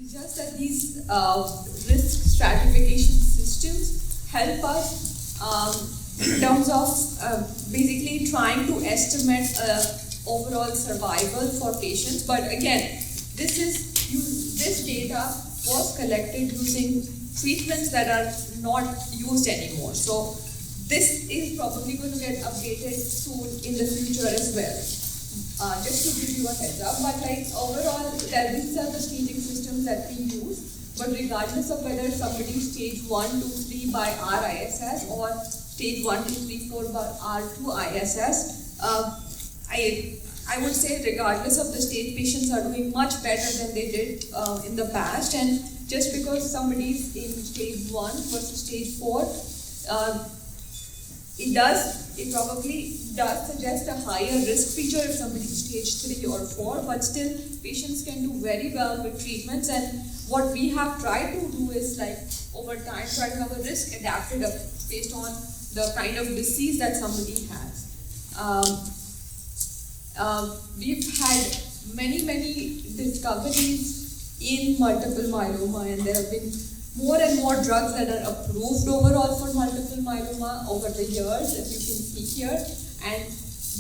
It's just that these risk stratification systems help us in terms of basically trying to estimate overall survival for patients. But again, this data was collected using treatments that are not used anymore. So this is probably going to get updated soon in the future as well. Just to give you a heads up, but like overall, these are the staging systems that we use. But regardless of whether somebody stage 1, 2, 3 by RISS or stage 1, 2, 3, 4 by R2 ISS, I would say regardless of the stage, patients are doing much better than they did in the past. And just because somebody's in stage 1 versus stage 4, it probably does suggest a higher risk feature if somebody's stage 3 or 4, but still patients can do very well with treatments. And what we have tried to do is, like, over time try to have a risk adapted based on the kind of disease that somebody has. We've had many discoveries in multiple myeloma, and there have been more and more drugs that are approved overall for multiple myeloma over the years, as you can see here. And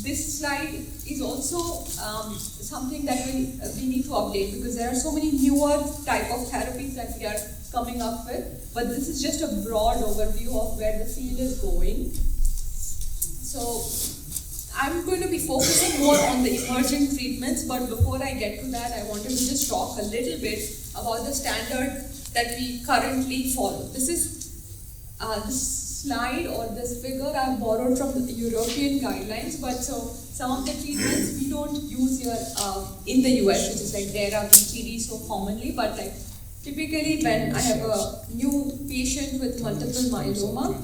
this slide is also something that we need to update, because there are so many newer type of therapies that we are coming up with. But this is just a broad overview of where the field is going. So I'm going to be focusing more on the emerging treatments, but before I get to that, I wanted to just talk a little bit about the standard that we currently follow. This slide or this figure I've borrowed from the European guidelines, but so some of the treatments we don't use here in the US, which is like DARA, BTD so commonly, but like typically when I have a new patient with multiple myeloma,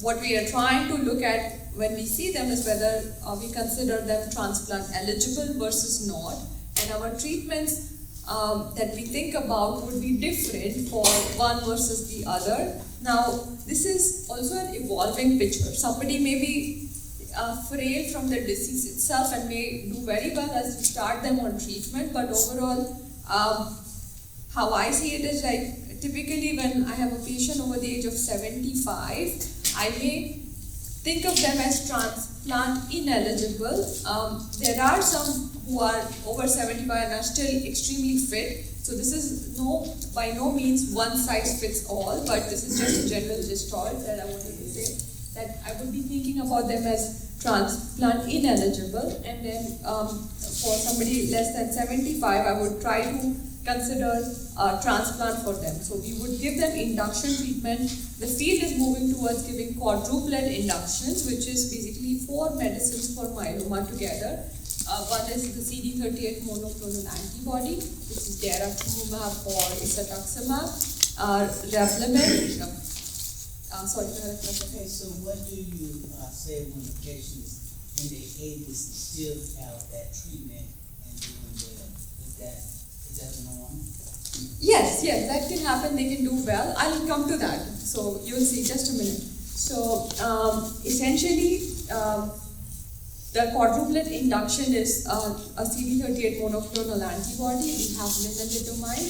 what we are trying to look at when we see them is whether we consider them transplant eligible versus not, and our treatments that we think about would be different for one versus the other. Now, this is also an evolving picture. Somebody may be frail from the disease itself and may do very well as you start them on treatment, but overall, how I see it is like, typically when I have a patient over the age of 75, I may think of them as transplant ineligible. There are some who are over 75 and are still extremely fit. So this is by no means one size fits all, but this is just a general gestalt that I wanted to say, that I would be thinking about them as transplant ineligible. And then for somebody less than 75, I would try to consider transplant for them. So we would give them induction treatment. The field is moving towards giving quadruplet inductions, which is basically 4 medicines for myeloma together. One is the CD38 monoclonal antibody, which is daratumumab or isatuximab, Revlimid. Okay, so what do you say when the patients, in their 80s, still have that treatment and doing well? Is that the norm? Yes, that can happen. They can do well. I'll come to that. So you'll see just a minute. So essentially, the quadruplet induction is a CD38 monoclonal antibody. We have lenalidomide.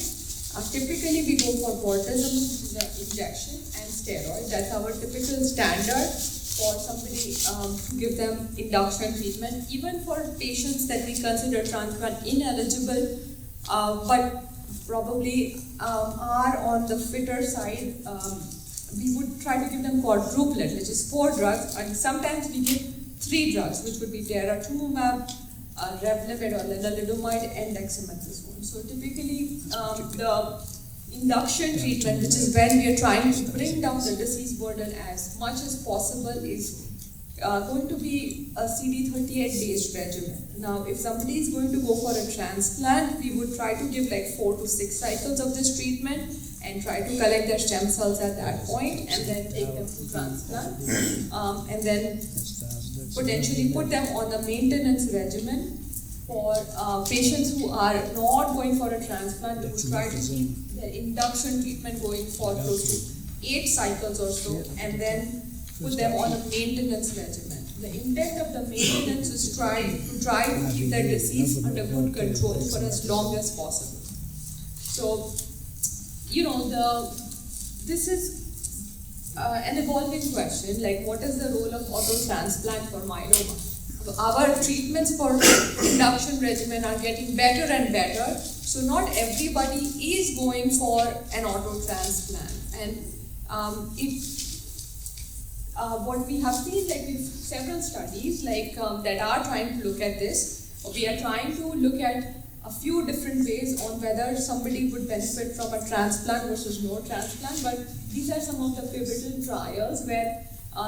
Typically, we go for bortezomib, which is an injection, and steroid. That's our typical standard for somebody to give them induction treatment. Even for patients that we consider transplant ineligible, but probably are on the fitter side, we would try to give them quadruplet, which is 4 drugs, and sometimes we give 3 drugs, which would be daratumumab, Revlimid or lenalidomide, and dexamethasone. So typically, the induction treatment, which is when we are trying to bring down the disease burden as much as possible, is going to be a CD38-based regimen. Now, if somebody is going to go for a transplant, we would try to give like 4 to 6 cycles of this treatment and try to collect their stem cells at that point, and then take them to transplant, and then potentially put them on a maintenance regimen. For patients who are not going for a transplant, we would try to keep the induction treatment going for close to 8 cycles or so, and then put them on a maintenance regimen. The intent of the maintenance is try to keep their disease under good control for as long as possible. So, this is an evolving question, like what is the role of auto transplant for myeloma? Our treatments for induction regimen are getting better and better, so not everybody is going for an auto transplant. And what we have seen, like we've several studies that are trying to look at this. We are trying to look at a few different ways on whether somebody would benefit from a transplant versus no transplant, but these are some of the pivotal trials where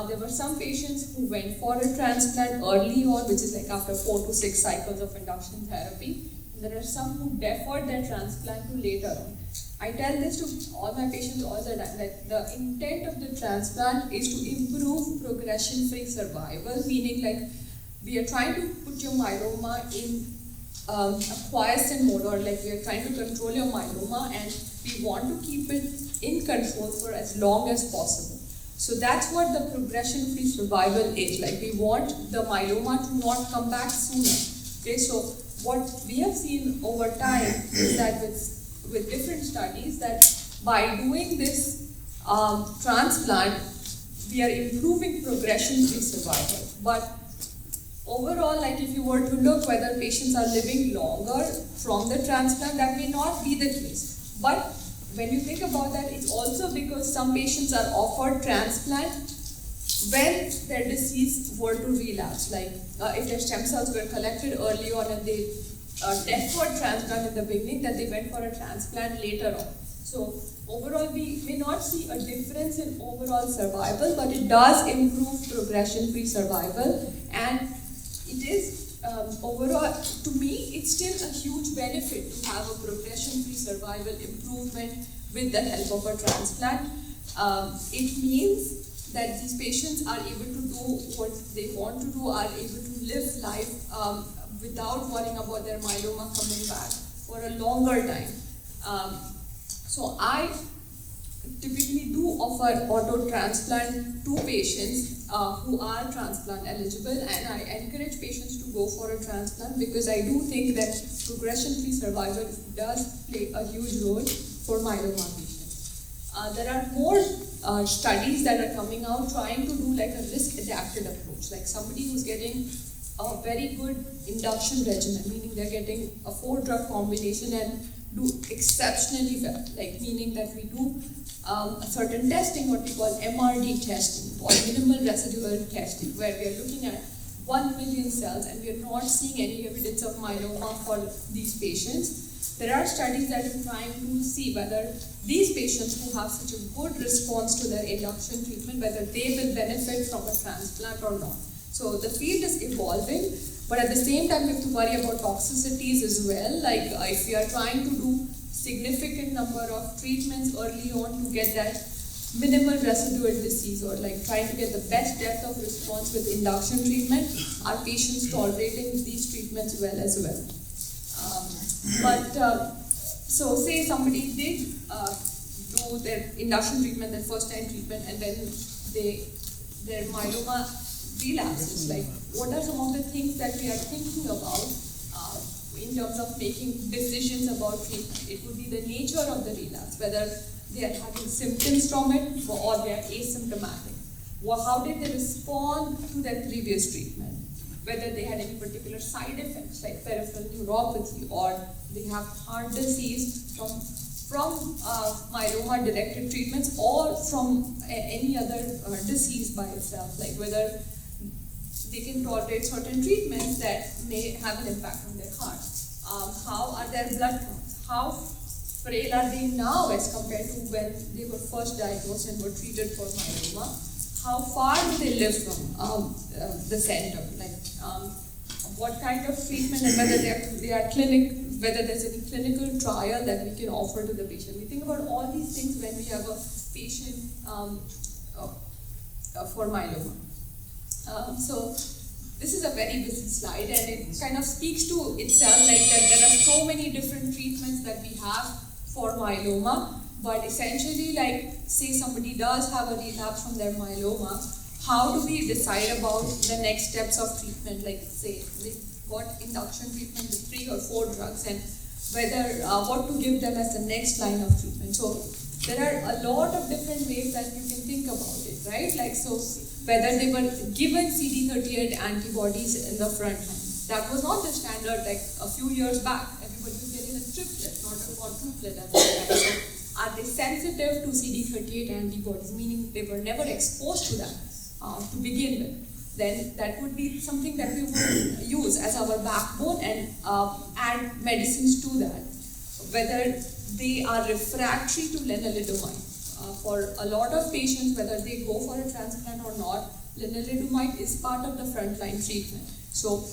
there were some patients who went for a transplant early on, which is like after 4 to 6 cycles of induction therapy. And there are some who deferred their transplant to later on. I tell this to all my patients all the time, that the intent of the transplant is to improve progression-free survival, meaning like we are trying to put your myeloma in a quiescent mode, or like we are trying to control your myeloma, and we want to keep it in control for as long as possible. So that's what the progression-free survival is. Like we want the myeloma to not come back sooner. Okay, so what we have seen over time is that with different studies, that by doing this transplant, we are improving progression-free survival. But overall, like if you were to look whether patients are living longer from the transplant, that may not be the case. But when you think about that, it's also because some patients are offered transplant when their disease were to relapse. Like if their stem cells were collected early on and they deferred transplant in the beginning, that they went for a transplant later on. So overall, we may not see a difference in overall survival, but it does improve progression-free survival, and it is overall, to me, it's still a huge benefit to have a progression-free survival improvement with the help of a transplant. It means that these patients are able to do what they want to do, are able to live life without worrying about their myeloma coming back for a longer time. So I typically do offer auto transplant to patients who are transplant eligible, and I encourage patients to go for a transplant because I do think that progression-free survival does play a huge role for myeloma patients. There are more studies that are coming out trying to do like a risk-adapted approach, like somebody who's getting a very good induction regimen, meaning they're getting a 4-drug combination and do exceptionally well, like meaning that we do a certain testing, what we call MRD testing, or minimal residual testing, where we are looking at 1 million cells and we are not seeing any evidence of myeloma for these patients. There are studies that are trying to see whether these patients who have such a good response to their induction treatment, whether they will benefit from a transplant or not. So the field is evolving, but at the same time we have to worry about toxicities as well. Like if we are trying to do significant number of treatments early on to get that minimal residual disease, or like trying to get the best depth of response with induction treatment, are patients tolerating these treatments well as well? So say somebody did do their induction treatment, their first time treatment, and then their myeloma relapses. Like what are some of the things that we are thinking about in terms of making decisions about treatment? It would be the nature of the relapse, whether they are having symptoms from it or they are asymptomatic. How did they respond to their previous treatment? Whether they had any particular side effects like peripheral neuropathy, or they have heart disease from myeloma-directed treatments, or from any other disease by itself, like whether they can tolerate certain treatments that may have an impact on their heart. How are their blood counts? How frail are they now as compared to when they were first diagnosed and were treated for myeloma? How far do they live from the center? Like what kind of treatment, and whether whether there's any clinical trial that we can offer to the patient. We think about all these things when we have a patient for myeloma. So this is a very busy slide, and it kind of speaks to itself, like that there are so many different treatments that we have for myeloma, but essentially, like say somebody does have a relapse from their myeloma, how do we decide about the next steps of treatment? Like say they got induction treatment with 3 or 4 drugs, and whether what to give them as the next line of treatment. So there are a lot of different ways that you can think about it, right? Like, so whether they were given CD38 antibodies in the front line. That was not the standard like a few years back. Everybody was getting a triplet, not a quadruplet at that time. So are they sensitive to CD38 antibodies, meaning they were never exposed to that to begin with? Then that would be something that we would use as our backbone and add medicines to that. Whether they are refractory to lenalidomide. For a lot of patients, whether they go for a transplant or not, lenalidomide is part of the frontline treatment. So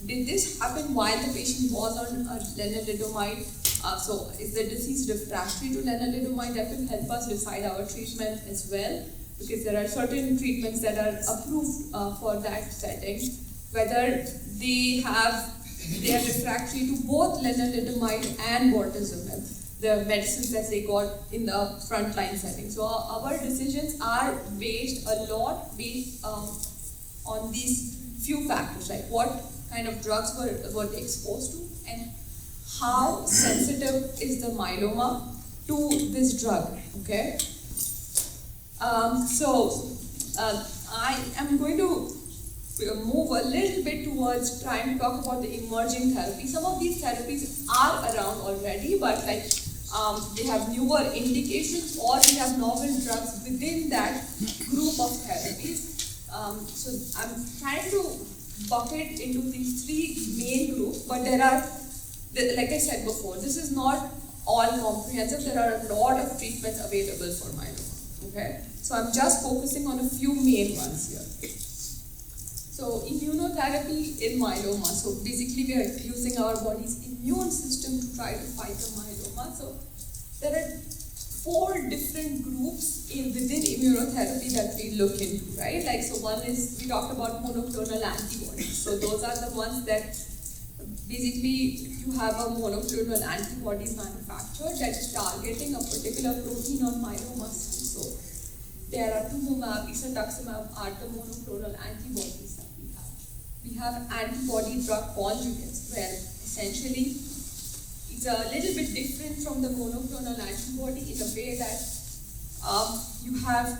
did this happen while the patient was on lenalidomide? So is the disease refractory to lenalidomide? That will help us decide our treatment as well, because there are certain treatments that are approved for that setting. Whether they are refractory to both lenalidomide and bortezomib, the medicines that they got in the frontline setting. So our decisions are based on these few factors, like what kind of drugs were they exposed to, and how sensitive is the myeloma to this drug, okay? I am going to move a little bit towards trying to talk about the emerging therapies. Some of these therapies are around already, but like they have newer indications, or we have novel drugs within that group of therapies. So I'm trying to bucket into these three main groups, but there are, like I said before, this is not all comprehensive. There are a lot of treatments available for myeloma, okay? So I'm just focusing on a few main ones here. So immunotherapy in myeloma. So basically we are using our body's immune system to try to fight the myeloma. So there are 4 different groups within immunotherapy that we look into, right? Like, so one is, we talked about monoclonal antibodies. So those are the ones that basically you have a monoclonal antibody manufactured that is targeting a particular protein on myeloma cells. So daratumumab, isatuximab are the monoclonal antibodies that we have. We have antibody drug conjugates, where essentially it's a little bit different from the monoclonal antibody in a way that you have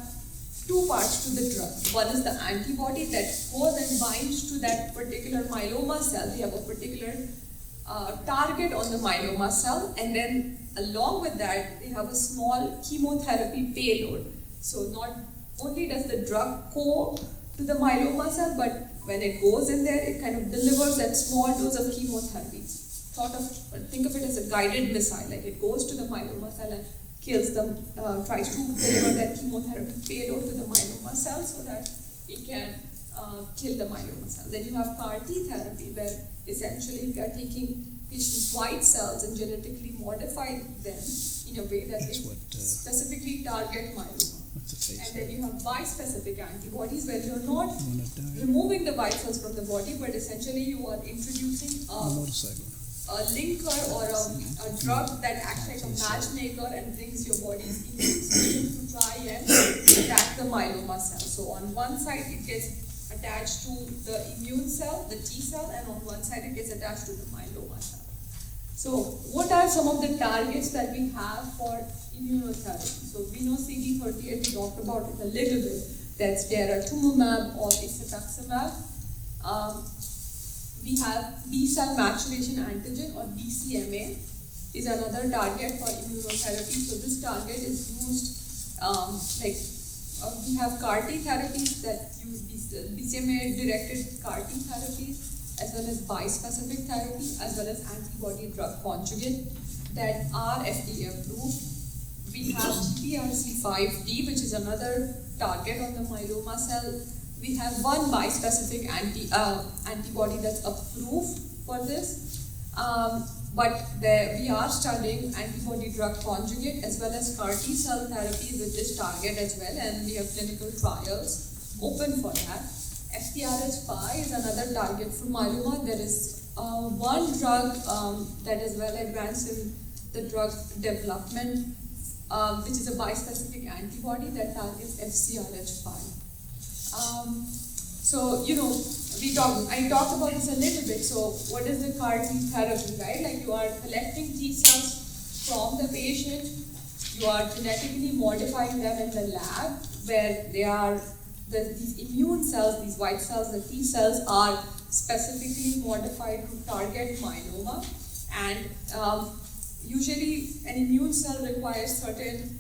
2 parts to the drug. One is the antibody that goes and binds to that particular myeloma cell. They have a particular target on the myeloma cell, and then along with that, they have a small chemotherapy payload. So not only does the drug go to the myeloma cell, but when it goes in there, it kind of delivers that small dose of chemotherapy. Think of it as a guided missile, like it goes to the myeloma cell and kills them, tries to deliver that chemotherapy payload to the myeloma cell so that it can kill the myeloma cell. Then you have CAR T therapy, where essentially we are taking patients' white cells and genetically modify them in a way that they specifically target myeloma. And then you have bispecific antibodies, where you're not removing the white cells from the body, but essentially you are introducing a linker or a drug that acts like a matchmaker and brings your body's immune system to try and attack the myeloma cell. So on one side it gets attached to the immune cell, the T cell, and on one side it gets attached to the myeloma cell. So what are some of the targets that we have for immunotherapy? So we know CD38, we talked about it a little bit. That's daratumumab or isatuximab. We have B-cell maturation antigen, or BCMA, is another target for immunotherapy. So this target is used, we have CAR T therapies that use BCMA-directed CAR T therapies, as well as bispecific therapy, as well as antibody drug conjugate that are FDA approved. We have TRC5D, which is another target on the myeloma cell. We have one bispecific antibody that's approved for this, but we are studying antibody drug conjugate as well as CAR T cell therapy with this target as well, and we have clinical trials open for that. FcRH5 is another target for myeloma. There is one drug that is well advanced in the drug development, which is a bispecific antibody that targets FcRH5. So, I talked about this a little bit. So what is the CAR T therapy, right? Like you are collecting T cells from the patient, you are genetically modifying them in the lab where they are, these immune cells, these white cells, the T cells are specifically modified to target myeloma, and usually an immune cell requires certain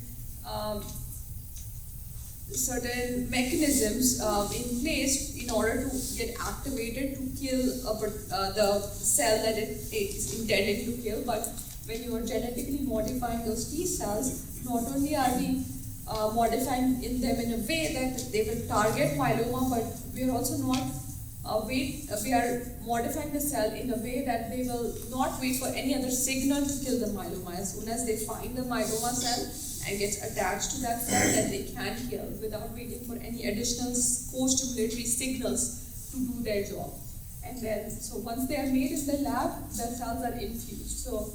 mechanisms in place in order to get activated to kill the cell that it is intended to kill. But when you are genetically modifying those T cells, not only are we modifying them in a way that they will target myeloma, but we are also not we are modifying the cell in a way that they will not wait for any other signal to kill the myeloma. As soon as they find the myeloma cell and gets attached to that cell, then they can kill without waiting for any additional co-stimulatory signals to do their job. And then, so once they are made in the lab, the cells are infused. So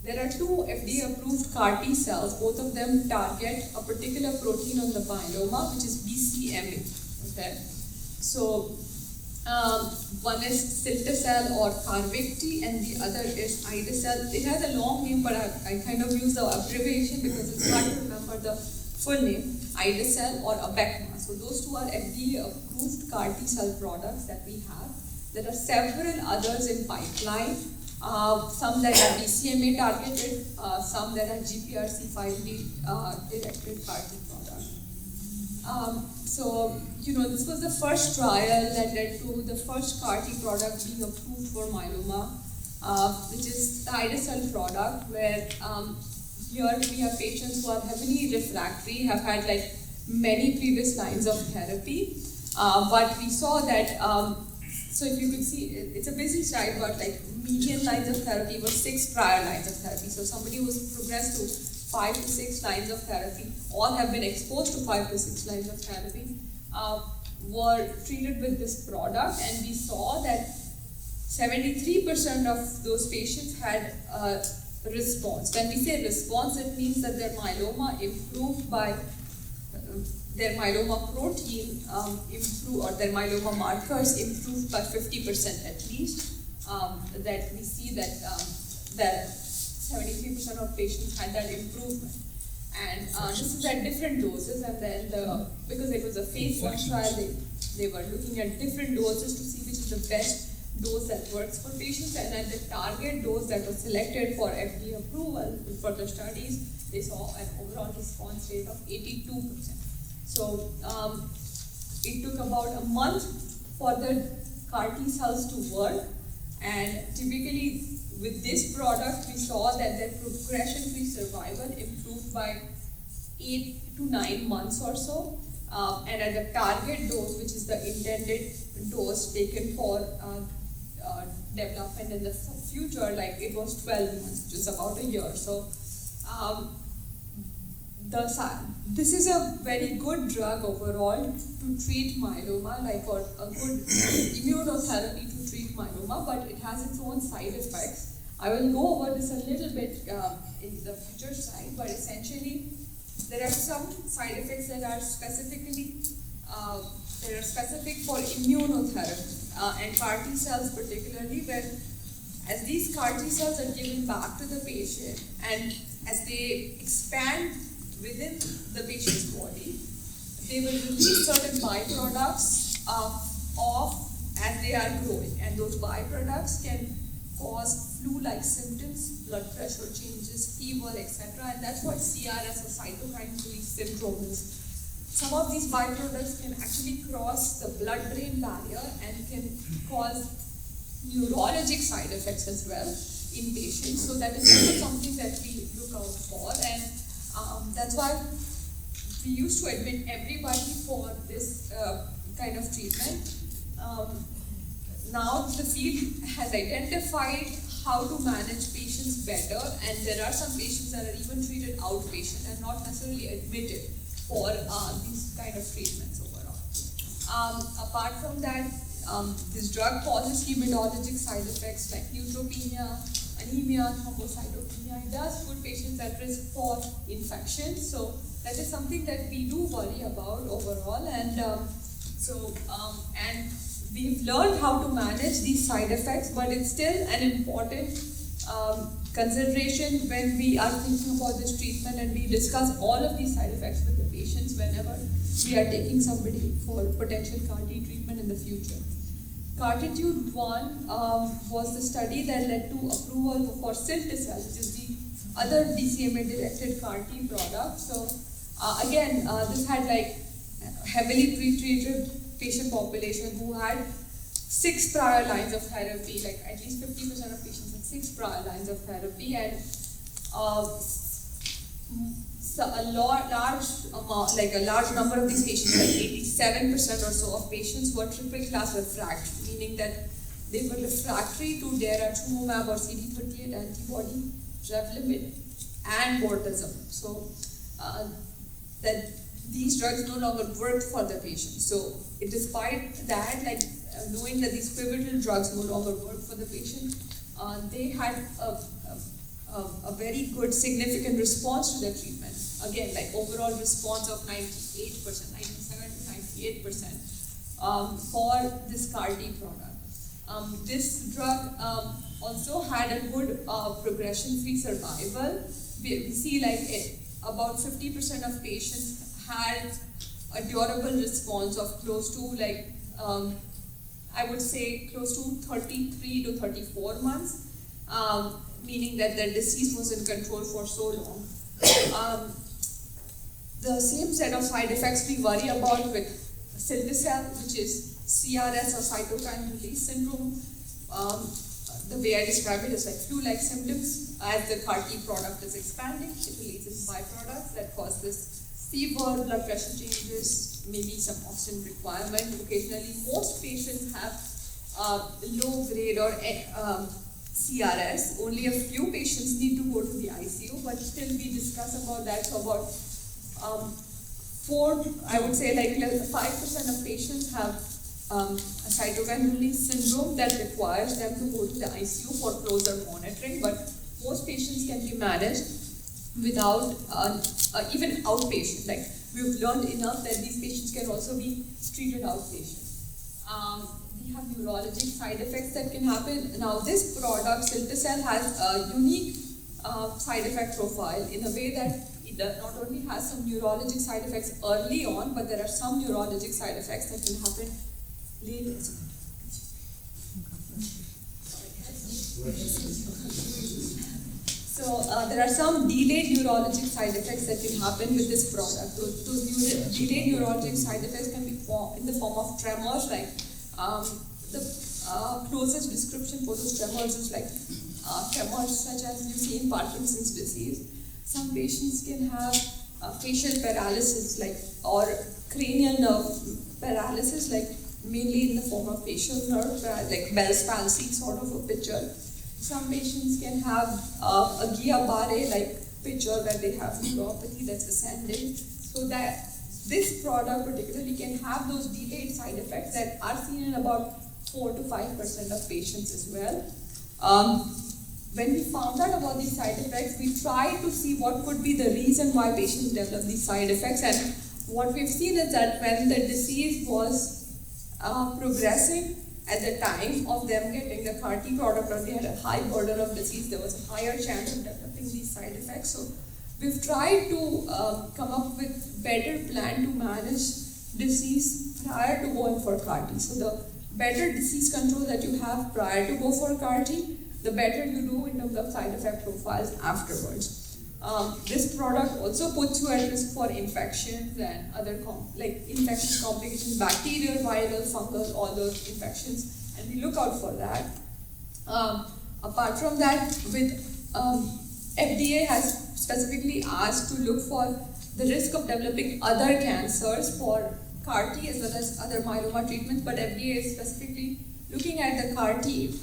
there are two FDA-approved CAR T cells. Both of them target a particular protein on the myeloma, which is BCMA. Okay, so one is cilta-cel or Carvicti, and the other is ide-cel. It has a long name, but I kind of use the abbreviation because it's hard to remember the full name, ide-cel or Abecma. So those two are FDA-approved CAR T cell products that we have. There are several others in pipeline. Some that are BCMA targeted, some that are GPRC5D directed CAR T products. So, this was the first trial that led to the first CAR T product being approved for myeloma, which is the ide-cel product, where here we have patients who are heavily refractory, have had like many previous lines of therapy, but we saw that, so if you could see, it's a busy slide, but like median lines of therapy was 6 prior lines of therapy. So somebody who was progressed to 5 to 6 lines of therapy, all have been exposed to 5 to 6 lines of therapy, were treated with this product, and we saw that 73% of those patients had a response. When we say response, it means that their myeloma improved by their myeloma protein improved, or their myeloma markers improved by 50% at least. That we see that that 73% of patients had that improvement. And this is at different doses, and then because it was a phase 1 trial, they were looking at different doses to see which is the best dose that works for patients, and at the target dose that was selected for FDA approval for the studies, they saw an overall response rate of 82%. So it took about a month for the CAR T cells to work, and typically with this product we saw that their progression-free survival improved by 8 to 9 months or so, and at the target dose, which is the intended dose taken for development in the future, like it was 12 months, which is about a year. So this is a very good drug overall to treat myeloma, like, or a good immunotherapy to treat myeloma, but it has its own side effects. I will go over this a little bit in the future slide, but essentially there are some side effects that are specific for immunotherapy and CAR T cells particularly, where as these CAR T cells are given back to the patient and as they expand within the patient's body, they will release certain byproducts as they are growing, and those byproducts can cause flu-like symptoms, blood pressure changes, fever, etc. And that's what CRS or cytokine release syndrome is. Some of these byproducts can actually cross the blood-brain barrier and can cause neurologic side effects as well in patients. So that is also something that we look out for, and that's why we used to admit everybody for this kind of treatment. Now the field has identified how to manage patients better, and there are some patients that are even treated outpatient and not necessarily admitted for these kind of treatments overall. Apart from that, this drug causes hematologic side effects like neutropenia, anemia, thrombocytopenia. It does put patients at risk for infection, so that is something that we do worry about overall. And So, and we've learned how to manage these side effects, but it's still an important consideration when we are thinking about this treatment, and we discuss all of these side effects with the patients whenever we are taking somebody for potential CAR-T treatment in the future. CARTITUDE 1 was the study that led to approval for Cilta-cel, which is the other BCMA-directed CAR-T product. So again, this had like heavily pre-treated patient population who had 6 prior lines of therapy, like at least 50% of patients had 6 prior lines of therapy, and so a large number of these patients, like 87% or so of patients, were triple class refractory, meaning that they were refractory to daratumumab or CD38 antibody, Revlimid, and bortezomib. So that these drugs no longer worked for the patient. So despite that, like knowing that these pivotal drugs no longer work for the patient, they had a very good significant response to the treatment. Again, like overall response of 98%, 97 to 98% for this CAR-T product. This drug also had a good progression-free survival. We see like about 50% of patients had a durable response of close to like, I would say close to 33 to 34 months, meaning that their disease was in control for so long. The same set of side effects we worry about with Cilta-cel, which is CRS or cytokine release syndrome. The way I describe it is like flu-like symptoms. As the CAR-T product is expanding, it releases byproducts that cause this fever, blood pressure changes, maybe some oxygen requirement. Occasionally, most patients have low grade or CRS. Only a few patients need to go to the ICU, but still we discuss about that. So about 5% of patients have a cytokine release syndrome that requires them to go to the ICU for closer monitoring, but most patients can be managed without even outpatient. Like we've learned enough that these patients can also be treated outpatient. We have neurologic side effects that can happen. Now this product, Cilta-cel, has a unique side effect profile in a way that it not only has some neurologic side effects early on, but there are some neurologic side effects that can happen later. So there are some delayed neurologic side effects that can happen with this product. Those delayed neurologic side effects can be in the form of tremors, like the closest description for those tremors is like tremors such as you see in Parkinson's disease. Some patients can have facial paralysis, like or cranial nerve paralysis, like mainly in the form of facial nerve, like Bell's palsy sort of a picture. Some patients can have a Guillain-Barré like picture where they have neuropathy that's ascending. So that this product particularly can have those delayed side effects that are seen in about 4 to 5% of patients as well. When we found out about these side effects, we tried to see what could be the reason why patients develop these side effects, and what we've seen is that when the disease was progressing at the time of them getting the CAR-T product, or they had a high burden of disease, there was a higher chance of developing these side effects. So we've tried to come up with better plan to manage disease prior to going for CAR-T. So the better disease control that you have prior to go for CAR-T, the better you do in terms of side effect profiles afterwards. This product also puts you at risk for infections and other infectious complications, bacterial, viral, fungal, all those infections, and we look out for that. Apart from that, with FDA has specifically asked to look for the risk of developing other cancers for CAR-T as well as other myeloma treatments, but FDA is specifically looking at the CAR-T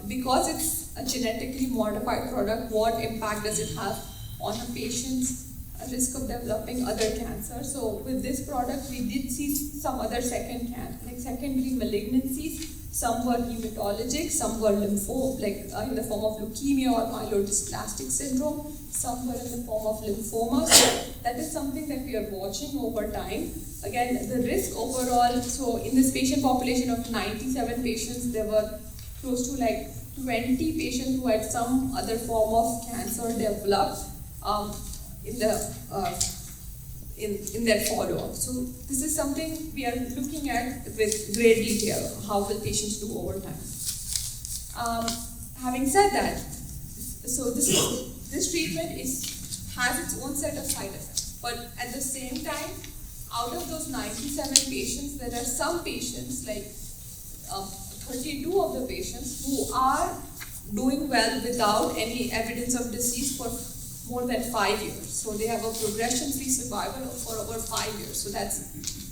because it's a genetically modified product. What impact does it have on a patient's a risk of developing other cancer. So with this product, we did see some other secondary malignancies. Some were hematologic, some were in the form of leukemia or myelodysplastic syndrome. Some were in the form of lymphoma. So that is something that we are watching over time. Again, the risk overall, so in this patient population of 97 patients, there were close to 20 patients who had some other form of cancer developed in their follow-up. So this is something we are looking at with great detail. How will patients do over time? Having said that, so this treatment has its own set of side effects, but at the same time, out of those 97 patients, there are some patients, 32 of the patients, who are doing well without any evidence of disease for more than 5 years. So they have a progression-free survival for over 5 years. So that's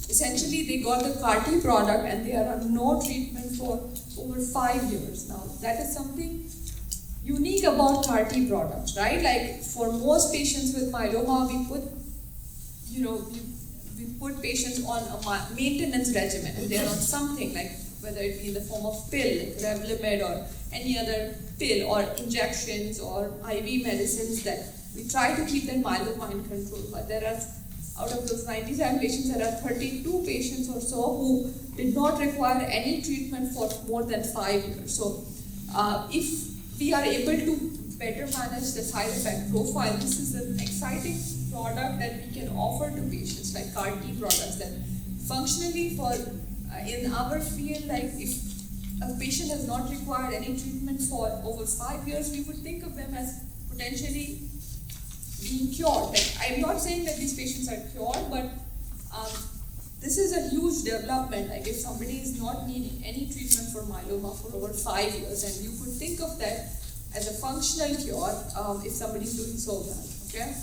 essentially they got the CAR-T product and they are on no treatment for over 5 years now. That is something unique about CAR-T products, right? Like for most patients with myeloma, we put patients on a maintenance regimen, and they're on something whether it be in the form of pill, like Revlimid or any other pill, or injections or IV medicines, that we try to keep their myeloma in control. But there are, out of those 97 patients, there are 32 patients or so who did not require any treatment for more than 5 years. So if we are able to better manage the side effect profile, this is an exciting product that we can offer to patients, like CAR-T products, that functionally for in our field, if a patient has not required any treatment for over 5 years, we would think of them as potentially being cured. I'm not saying that these patients are cured, but this is a huge development. If somebody is not needing any treatment for myeloma for over 5 years, and you could think of that as a functional cure if somebody is doing so well. Okay.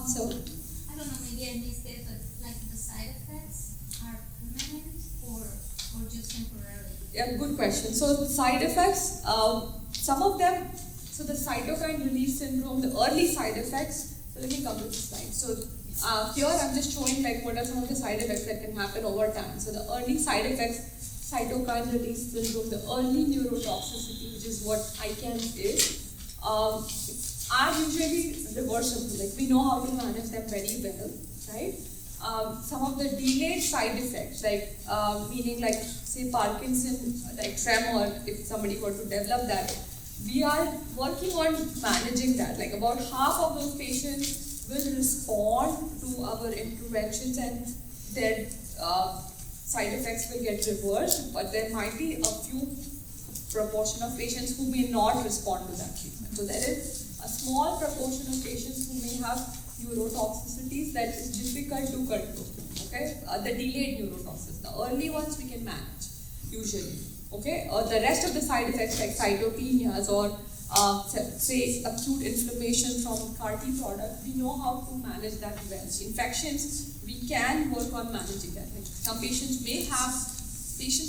So I don't know. Maybe I missed it, but the side effects are permanent or just temporary? Yeah, good question. So the side effects, some of them. So the cytokine release syndrome, the early side effects. So let me come to this slide. So here I'm just showing what are some of the side effects that can happen over time. So the early side effects, cytokine release syndrome, the early neurotoxicity, which is what ICANS is, are usually reversible. We know how to manage them very well, right? Some of the delayed side effects, meaning say Parkinson, tremor, if somebody were to develop that, we are working on managing that. About half of those patients will respond to our interventions and their side effects will get reversed, but there might be a few proportion of patients who may not respond to that treatment. So there is a small proportion of patients who may have neurotoxicities that is difficult to control. Okay, the delayed neurotoxicity. The early ones we can manage usually. Okay, the rest of the side effects like cytopenias or say acute inflammation from CAR-T product, we know how to manage that well. Infections, we can work on managing that. Some patients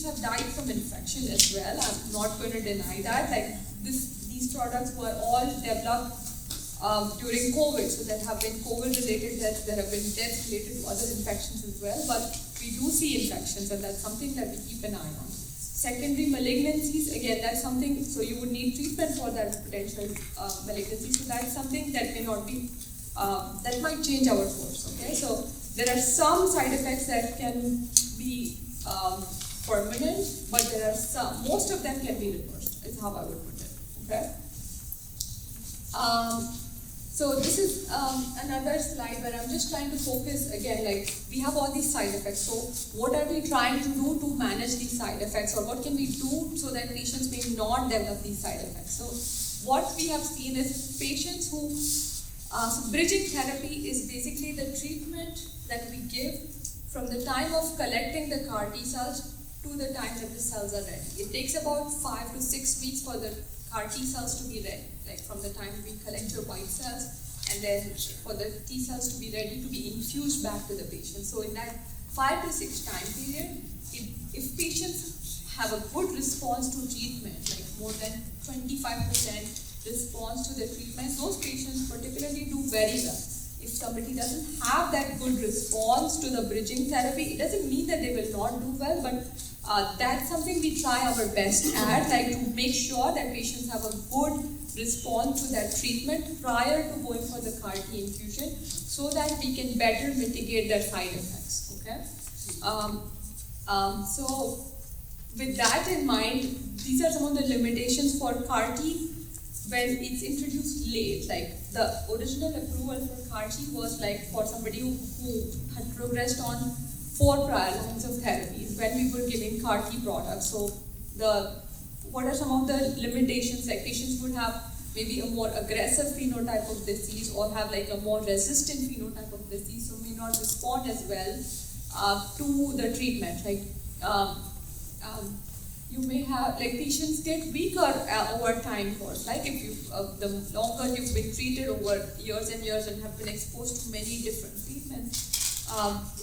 have died from infection as well. I'm not going to deny that. These products were all developed during COVID, so there have been COVID-related deaths, there have been deaths related to other infections as well, but we do see infections, and that's something that we keep an eye on. Secondary malignancies, again, that's something, so you would need treatment for that potential malignancy, so that's something that may not be, that might change our course, okay? So there are some side effects that can be permanent, but there are some, most of them can be reversed, is how I would put it, okay? So this is another slide where I'm just trying to focus again, we have all these side effects. So what are we trying to do to manage these side effects, or what can we do so that patients may not develop these side effects? So what we have seen is patients who, so bridging therapy is basically the treatment that we give from the time of collecting the CAR-T cells to the time that the cells are ready. It takes about 5 to 6 weeks for the CAR-T cells to be ready, from the time we collect your white cells, and then for the T cells to be ready to be infused back to the patient. So in that 5 to 6 time period, if patients have a good response to treatment, more than 25% response to the treatment, those patients particularly do very well if somebody doesn't have that good response to the bridging therapy, it doesn't mean that they will not do well, but that's something we try our best at, like to make sure that patients have a good response to that treatment prior to going for the CAR T infusion, so that we can better mitigate their side effects. Okay. So with that in mind, these are some of the limitations for CAR T when it's introduced late. Like the original approval for CAR T was like for somebody who had progressed on 4 prior lines of therapies when we were giving CAR T products. So what are some of the limitations? Like patients would have maybe a more aggressive phenotype of disease or have like a more resistant phenotype of disease, so may not respond as well to the treatment. Like you may have, like patients get weaker over time course. Like if you, the longer you've been treated over years and years and have been exposed to many different treatments,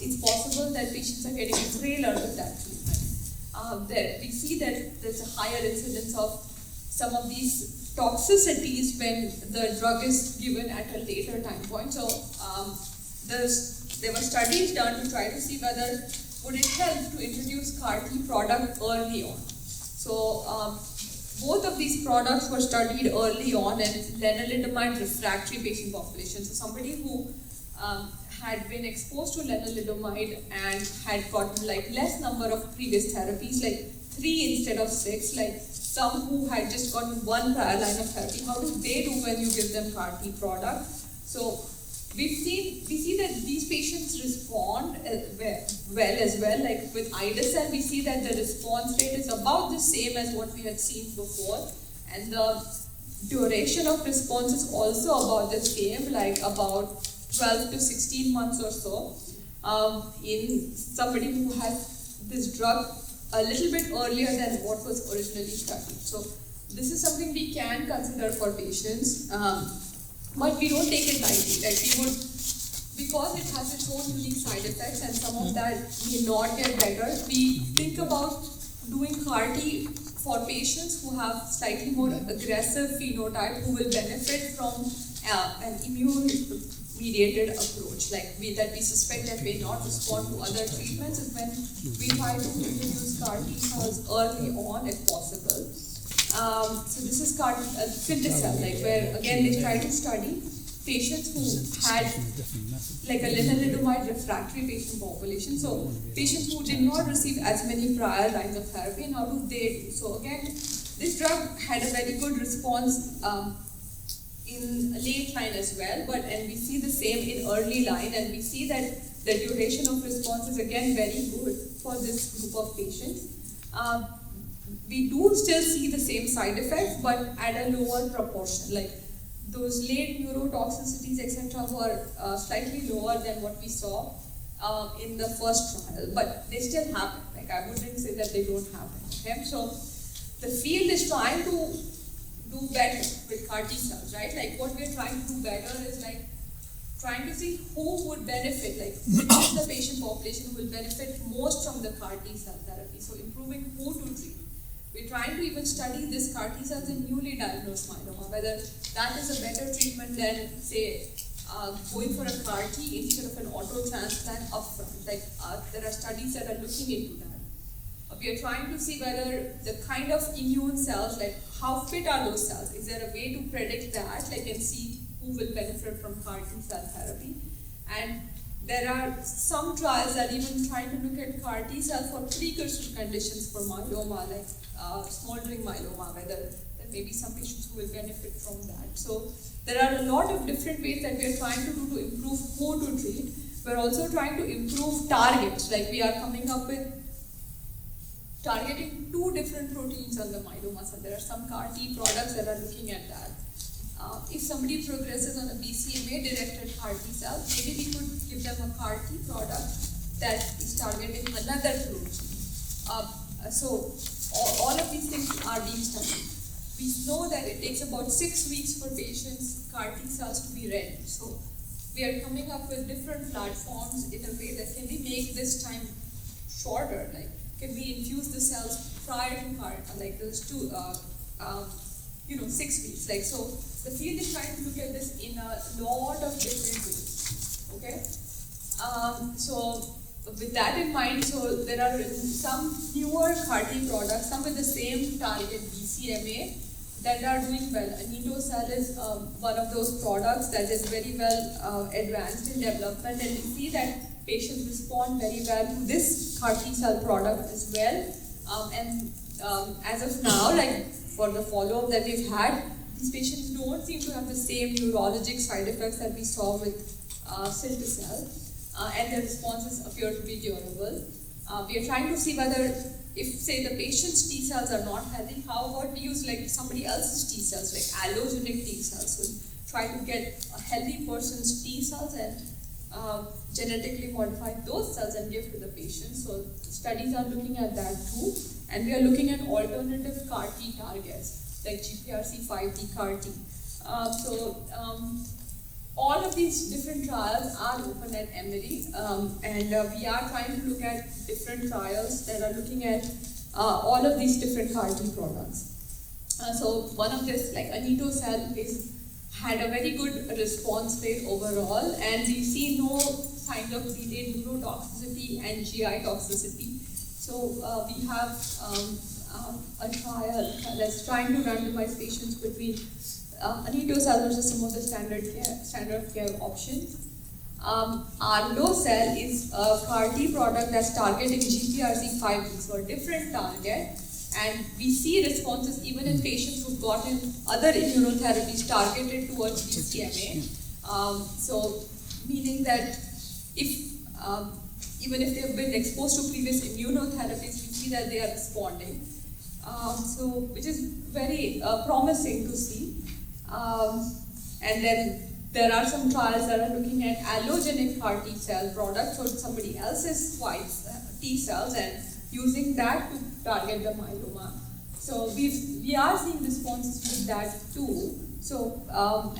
it's possible that patients are getting frailer with that treatment. We see that there's a higher incidence of some of these toxicities when the drug is given at a later time point. So there were studies done to try to see whether would it help to introduce CAR T product early on. So both of these products were studied early on in lenalidomide refractory patient population. So somebody who had been exposed to lenalidomide and had gotten like less number of previous therapies, like 3 instead of 6, like some who had just gotten 1 prior line of therapy. How do they do when you give them CAR T product? So we see that these patients respond well as well. Like with ide-cel, we see that the response rate is about the same as what we had seen before, and the duration of response is also about the same, like about 12 to 16 months or so, in somebody who has this drug a little bit earlier than what was originally studied. So this is something we can consider for patients. But we don't take it lightly. Like we would, because it has its own unique side effects and some of that may not get better, we think about doing CAR T for patients who have slightly more aggressive phenotype, who will benefit from an immune-mediated approach, like we suspect that may not respond to other treatments, is when we try to introduce CAR T cells early on if possible. So this is CAR T cell, like where again they try to study patients who had like a lenalidomide refractory patient population. So patients who did not receive as many prior lines of therapy, and how do they do? So again, this drug had a very good response in late line as well, and we see the same in early line, and we see that the duration of response is again very good for this group of patients. We do still see the same side effects, but at a lower proportion. Like those late neurotoxicities, etc., were slightly lower than what we saw in the first trial, but they still happen. Like I wouldn't say that they don't happen. Okay, so the field is trying to do better with CAR T cells, right? Like what we're trying to do better is like trying to see who would benefit, like which is the patient population who will benefit most from the CAR T cell therapy. So improving who to treat. We're trying to even study this CAR T cells in newly diagnosed myeloma, whether that is a better treatment than, say, going for a CAR T instead of an auto transplant upfront. Like there are studies that are looking into that. We are trying to see whether the kind of immune cells, like how fit are those cells? Is there a way to predict that, like and see who will benefit from CAR T cell therapy? And there are some trials that even trying to look at CAR T cells for precursor conditions for myeloma, like smoldering myeloma, whether there may be some patients who will benefit from that. So there are a lot of different ways that we are trying to do to improve who to treat. We're also trying to improve targets, like we are coming up with targeting 2 different proteins on the myeloma. So there are some CAR T products that are looking at that. If somebody progresses on a BCMA-directed CAR T cell, maybe we could give them a CAR T product that is targeting another protein. So all of these things are being studied. We know that it takes about 6 weeks for patients' CAR T cells to be ready. So we are coming up with different platforms in a way that can we make this time shorter. Like, can we infuse the cells prior to CAR, like those 2, 6 weeks. Like so, the field is trying to look at this in a lot of different ways. Okay. So with that in mind, so there are some newer CAR-T products, some with the same target BCMA that are doing well. Anito-cel is one of those products that is very well advanced in development, and we see that patients respond very well to this CAR-T cell product as well. As of now, like for the follow-up that we've had, these patients don't seem to have the same neurologic side effects that we saw with cilta-cel, and their responses appear to be durable. We are trying to see whether, if say the patient's T cells are not healthy, how about we use like somebody else's T cells, like allogenic T cells. So try to get a healthy person's T cells and genetically modify those cells and give to the patient. So studies are looking at that too, and we are looking at alternative CAR-T targets like GPRC5D CAR-T. All of these different trials are open at Emory, and we are trying to look at different trials that are looking at all of these different CAR-T products. So one of this, like Anito-cel, had a very good response rate overall, and we see no sign of delayed neurotoxicity and GI toxicity. So we have a trial that's trying to randomize patients between Anito-cel versus some of the standard of care options. Arlo-cel is a CAR-T product that's targeting GPRC5D, so a different target, and we see responses even in patients who've gotten other immunotherapies targeted towards BCMA. So meaning that if even if they have been exposed to previous immunotherapies, we see that they are responding. Which is very promising to see. And then there are some trials that are looking at allogenic CAR-T cell products or somebody else's white T cells and using that to target the myeloma. So we are seeing responses with that too. So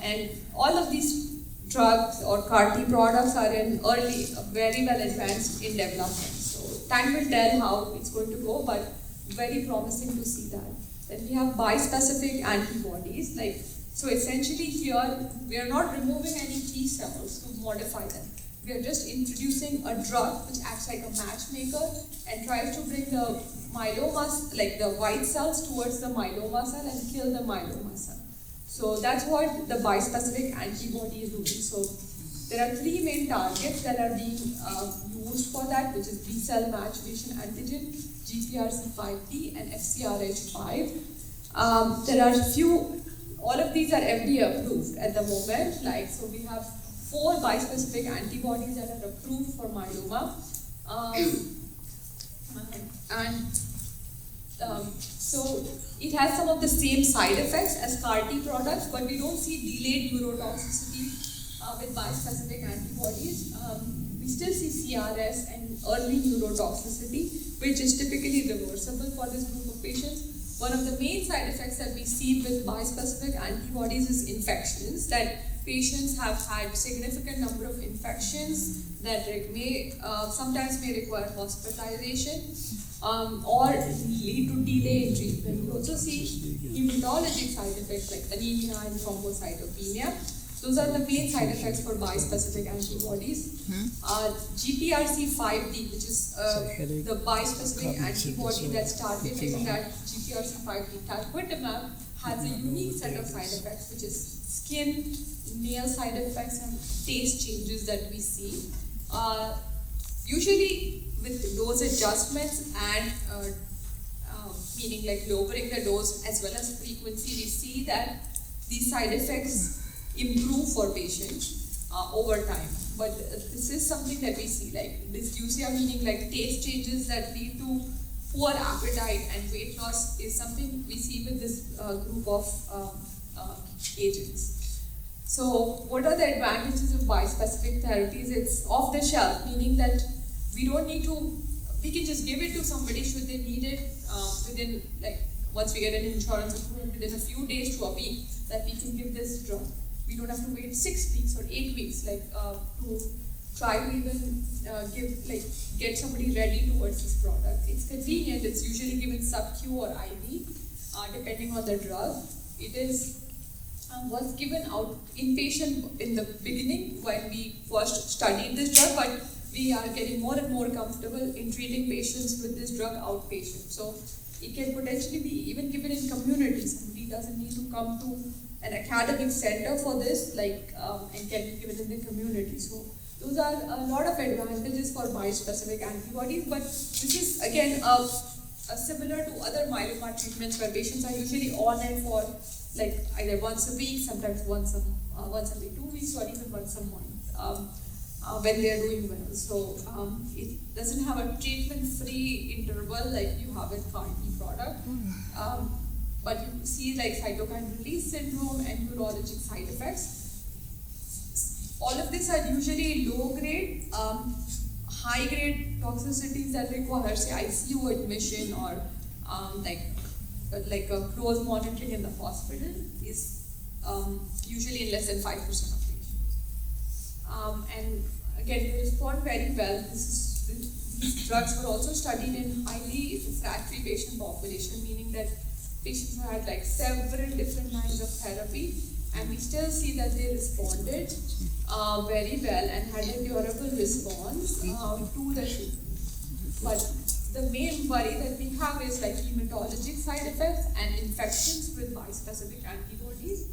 and all of these drugs or CAR-T products are in early, very well advanced in development. So time will tell how it's going to go, but very promising to see that. Then we have bispecific antibodies, like. So essentially here, we are not removing any T cells to modify them. We are just introducing a drug which acts like a matchmaker and tries to bring the myelomas, like the white cells, towards the myeloma cell and kill the myeloma cell. So that's what the bispecific antibody is doing. So there are three main targets that are being used for that, which is B-cell maturation antigen, GPRC5D, and FcRH5. There are few. All of these are FDA approved at the moment. Like, so we have 4 bispecific antibodies that are approved for myeloma. So it has some of the same side effects as CAR-T products, but we don't see delayed neurotoxicity with bispecific antibodies. We still see CRS and early neurotoxicity, which is typically reversible for this group of patients. One of the main side effects that we see with bispecific antibodies is infections, that patients have had significant number of infections that may sometimes may require hospitalization or lead to delay in treatment. We also see hematologic side effects like anemia and thrombocytopenia. Those are the main side effects for bispecific antibodies. GPRC5D, which is the bispecific antibody that's targeting that GPRC5D talquetamab, has a unique set of side effects, which is skin, nail side effects, and taste changes that we see. Usually with dose adjustments and meaning like lowering the dose as well as frequency, we see that these side effects improve for patients over time. But this is something that we see, like dysgeusia, meaning like taste changes that lead to poor appetite and weight loss, is something we see with this group of agents. So what are the advantages of bispecific therapies? It's off the shelf, meaning that we don't need to, we can just give it to somebody should they need it within, like, once we get an insurance approval, within a few days to a week, that we can give this drug. We don't have to wait 6 weeks or 8 weeks, like to try to even get somebody ready towards this product. It's convenient. It's usually given sub-Q or IV, depending on the drug. It is was given out inpatient in the beginning when we first studied this drug, but we are getting more and more comfortable in treating patients with this drug outpatient. So it can potentially be even given in community. Somebody doesn't need to come to an academic center for this, and can be given in the community. So those are a lot of advantages for bispecific antibodies, but this is again similar to other myeloma treatments where patients are usually on it for either once a week, sometimes once every 2 weeks, or even once a month when they are doing well. So it doesn't have a treatment-free interval like you have with CAR-T product. But you see cytokine release syndrome and neurologic side effects. All of these are usually low-grade, high-grade toxicities that require, say, ICU admission or like a close monitoring in the hospital is usually in less than 5% of patients. And again, they respond very well. These drugs were also studied in highly refractory patient population, meaning that patients who had several different lines of therapy, and we still see that they responded very well and had a durable response to the treatment. But the main worry that we have is hematologic side effects and infections with bispecific antibodies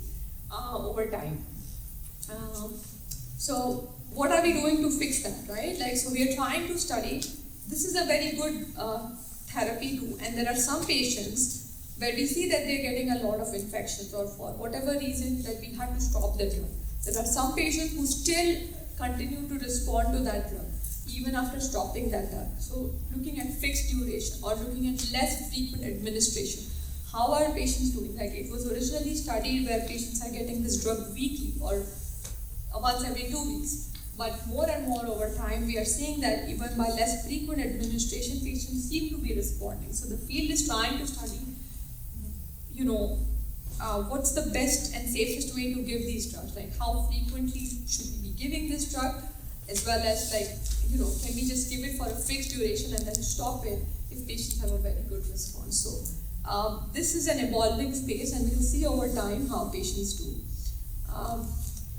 over time. So what are we doing to fix that, right? So we are trying to study, this is a very good therapy too, and there are some patients where we see that they're getting a lot of infections, or for whatever reason that we had to stop the drug. There are some patients who still continue to respond to that drug even after stopping that drug. So looking at fixed duration or looking at less frequent administration, how are patients doing? It was originally studied where patients are getting this drug weekly or once every 2 weeks. But more and more over time, we are seeing that even by less frequent administration, patients seem to be responding. So the field is trying to study, what's the best and safest way to give these drugs? How frequently should we be giving this drug? As well as can we just give it for a fixed duration and then stop it if patients have a very good response? So this is an evolving space, and we'll see over time how patients do.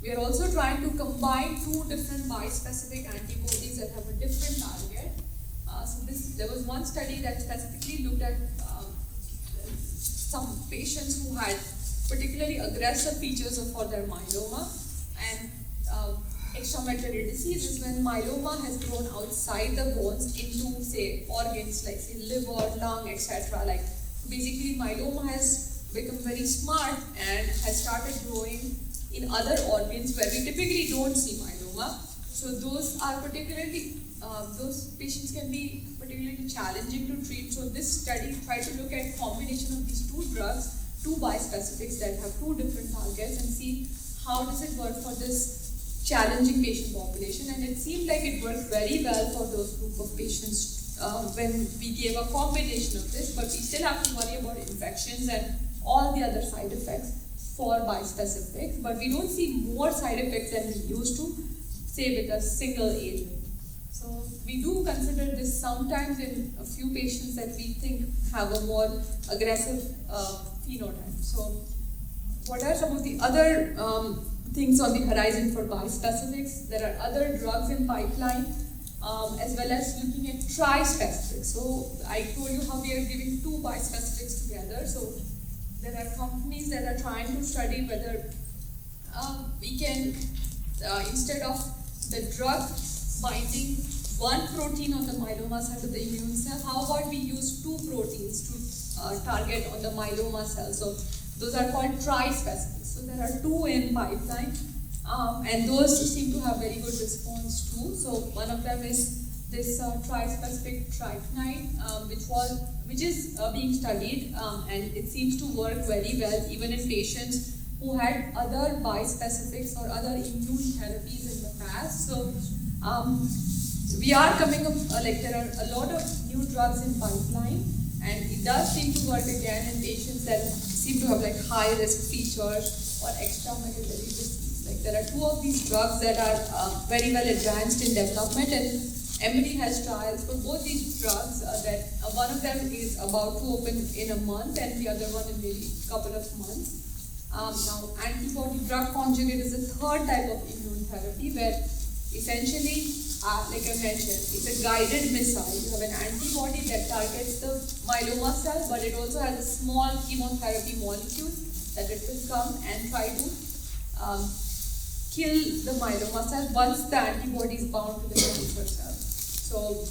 We are also trying to combine two different bispecific antibodies that have a different target. There was one study that specifically looked at some patients who had particularly aggressive features for their myeloma, and extramedullary disease is when myeloma has grown outside the bones into, say, organs like, say, liver, lung, etc. Basically, myeloma has become very smart and has started growing in other organs where we typically don't see myeloma. So those are those patients can be particularly challenging to treat. So this study tried to look at combination of these two drugs, two bispecifics that have two different targets, and see how does it work for this challenging patient population. And it seemed like it worked very well for those group of patients when we gave a combination of this, but we still have to worry about infections and all the other side effects for bispecifics, but we don't see more side effects than we used to, say, with a single agent. So we do consider this sometimes in a few patients that we think have a more aggressive phenotype. So what are some of the other things on the horizon for bispecifics? There are other drugs in pipeline, as well as looking at trispecifics. So I told you how we are giving two bispecifics together. So there are companies that are trying to study whether we can, instead of the drug binding one protein on the myeloma side of the immune cell, how about we use two proteins to target on the myeloma cell? So those are called trispecifics. So there are two in pipeline, and those seem to have very good response too. So one of them is this trispecific tritonide, which is being studied, and it seems to work very well even in patients who had other bispecifics or other immune therapies in the past. So we are coming up, there are a lot of new drugs in pipeline, and it does seem to work again in patients that seem to have high risk features or extramedullary disease. There are two of these drugs that are very well advanced in development, and Emory has trials for both these drugs. That one of them is about to open in a month, and the other one in maybe a couple of months. Now, antibody drug conjugate is the third type of immune therapy where essentially, like I mentioned, it's a guided missile. You have an antibody that targets the myeloma cell, but it also has a small chemotherapy molecule that it will come and try to kill the myeloma cell once the antibody is bound to the cancer cell. So,